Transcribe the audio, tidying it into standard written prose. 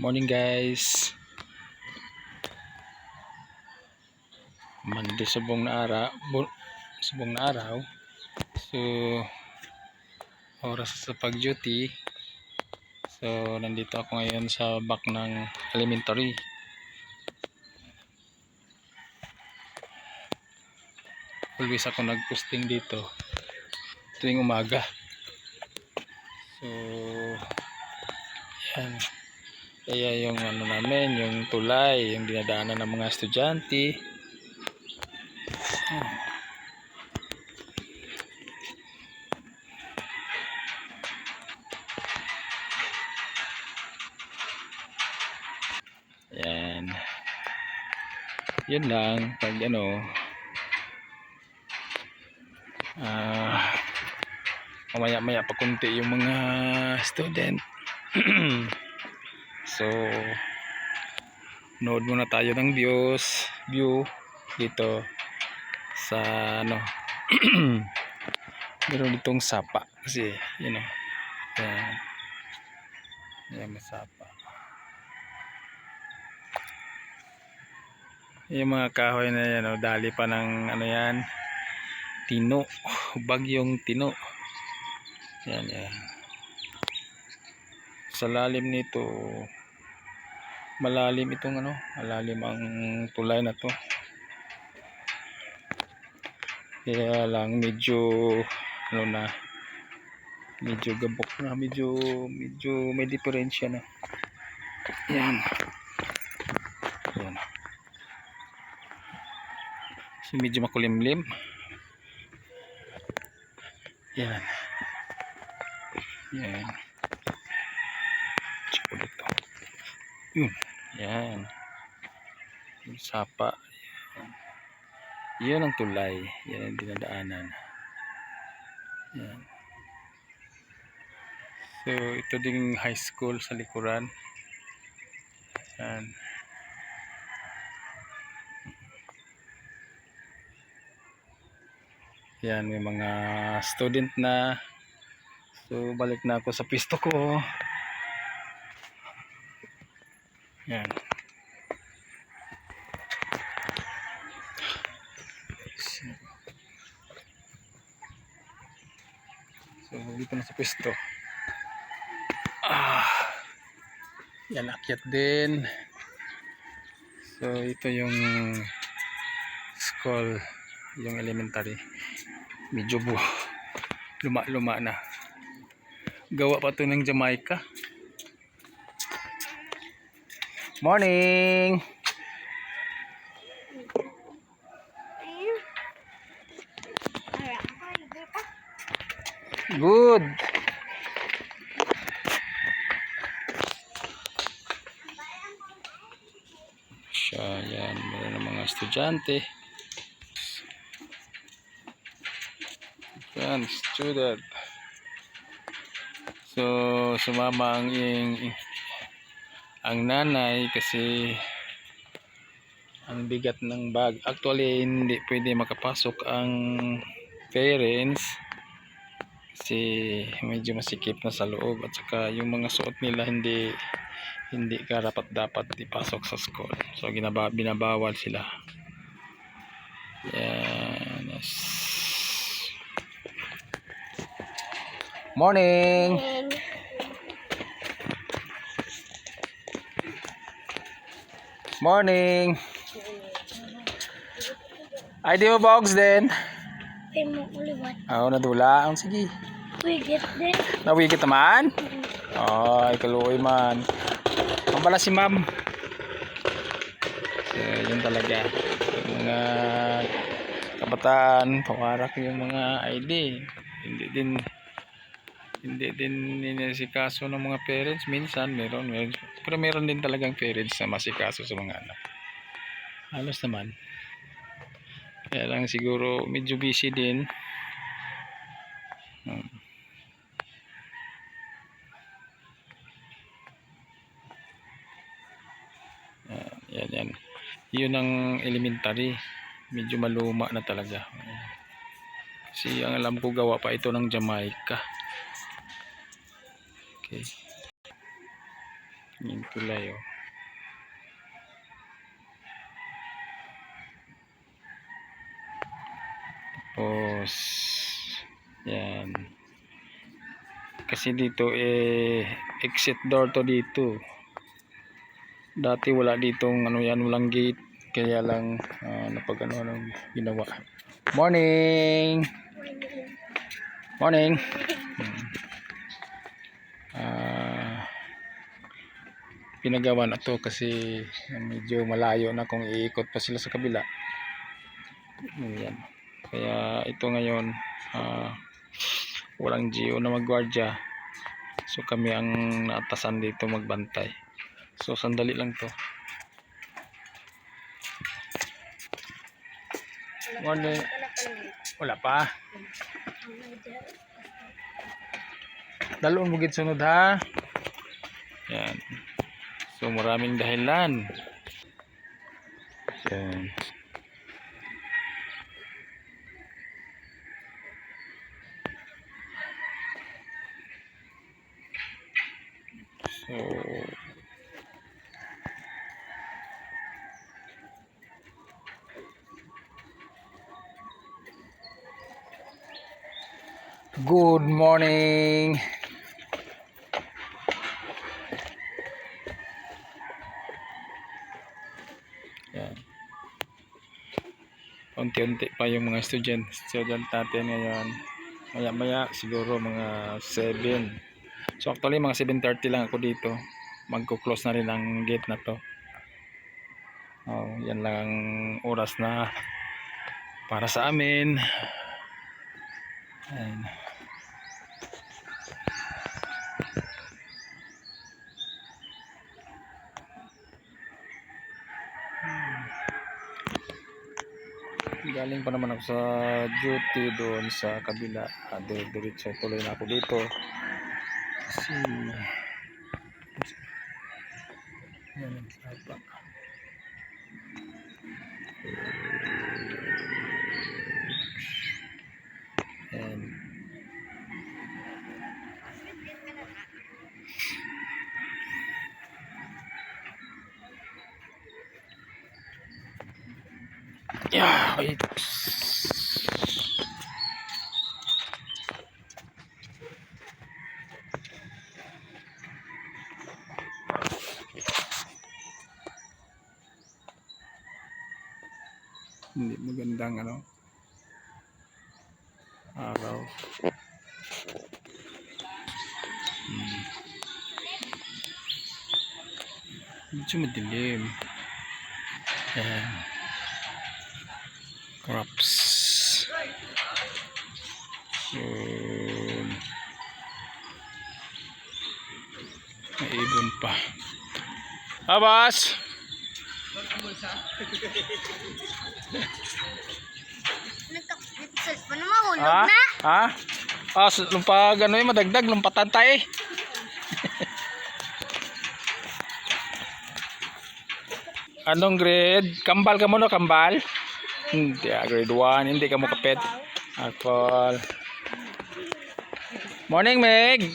Morning guys. Monday subong na araw. So oras sa pag-duty. So nandito ako ngayon sa back ng elementary. Always ako nag-posting dito tuwing umaga. So yan. Kaya yung namin, yung tulay, yung dinadaanan ng mga estudyante. Yan. Yun lang. Pag mamaya pa kunti yung mga student. So nood muna tayo ng view dito sa meron ditong sapa kasi yan masapa yung mga kahoy na yan, dali pa ng tino, bagyong tino. Yan. Sa lalim nito malalim itong malalim ang tulay na to. Kaya lang medyo medyo gabok na, medyo may diferensya na. Yan. So medyo makulimlim. Yan. Yan. Yung sapa. Yan ang tulay. Yan ang dinadaanan. Yan. So ito ding high school sa likuran. Yan. Yan, may mga student na. So balik na ako sa pisto ko. Yan. So dito na sa pisto. Yan, akyat din. So ito yung school, yung elementary. Medyo luma na. Gawa pa to ng Jamaica. Morning. Good. Yan, meron ng mga estudyante. Yan, student. So sumama ang nanay kasi ang bigat ng bag. Actually hindi pwede makapasok ang parents kasi medyo masikip na sa loob, at saka yung mga suot nila hindi dapat ipasok sa school. So binabawal sila. Yan. Morning. Morning. Ay, di mo box din? Ay mo uliwat. Nadula. Sige. Wigit din. Nawigit naman? Ay, kaluoy man. Ang pala si ma'am. So, yun talaga. Yung mga kabataan, pawarak yung mga ID. Hindi din inisikaso ng mga parents. Minsan meron. Pero meron din talagang parents na masikaso sa mga anak. Halos naman. Kaya lang siguro medyo busy din. Yan. Yun ang elementary. Medyo maluma na talaga. Kasi ang alam ko gawa pa ito ng Jamaica. Okay. Yung tulay oh. Tapos yan. Kasi dito exit door to dito. Dati wala ditong ano yan, walang gate. Kaya lang napag ano ginawa. Morning. Morning. Pinagawa na to kasi medyo malayo na kung iikot pa sila sa kabila. Ayan. Kaya ito ngayon walang GO na magwardya. So kami ang naatasan dito magbantay. So sandali lang to. Morning. Wala pa. Dalawang bugid sunod ha. Yan. So maraming dahilan. Yan. So good morning. Yan. Unti-unti pa yung mga student natin ngayon. Maya-maya siguro mga 7. So actually mga 7:30 lang ako dito. Magko-close na rin ang gate na to. Yan lang ang oras na para sa amin. Ayan. Galing pa naman ako sa duty doon sa kabila. Diretso tuloy na ako dito. Kasi yan ang sapa. Ayan. Yeah, wait. Hindi magandang ano araw. Medyo madilim. Ayan. Crops. So may ibon pa. Abas! Nagkapitsos pa na mahulog Ha? na. Ha? Lumpa gano'y madagdag, lumpatan tayo. Anong grade? Kambal ka mo no? Kambal? Hindi, grade 1. Hindi ka mo kapit. Alcohol. Morning, Meg!